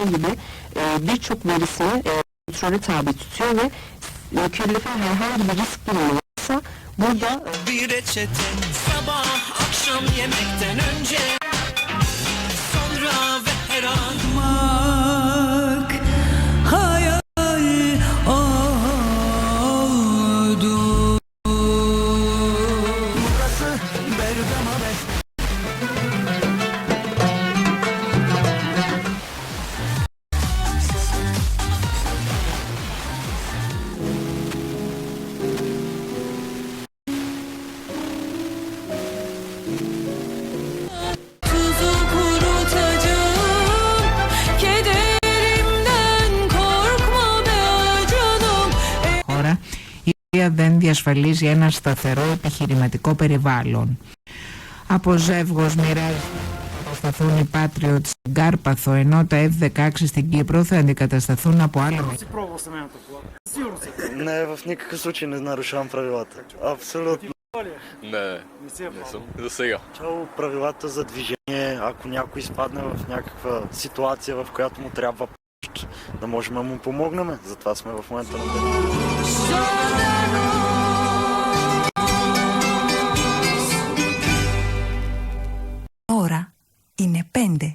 gibi birçok verisini kontrole tabi tutuyor ve mükellefe herhangi bir risk durumu varsa burada bir reçete sabah akşam yemekten önce sonra ve her an hayal oldu. Burası Bergama ve tuzu kurutacağım, kederimden korkma be canım. Χώρα η οποία δεν διασφαλίζει ένα σταθερό επιχειρηματικό περιβάλλον. Από ζεύγος μοιράζεται θα σταθούν οι Patriot στην Κάρπαθο, ενώ τα F-16 στην Κύπρο θα αντικατασταθούν από άλλα Не, в никакъв случай не нарушавам правилата. Абсолютно. Не съм. За сега. Чало правилата за движение, ако някой изпадне в някаква ситуация, в която му трябва помощ, да можем да му помогнем. Затова сме в момента на ден. Ώρα είναι 5.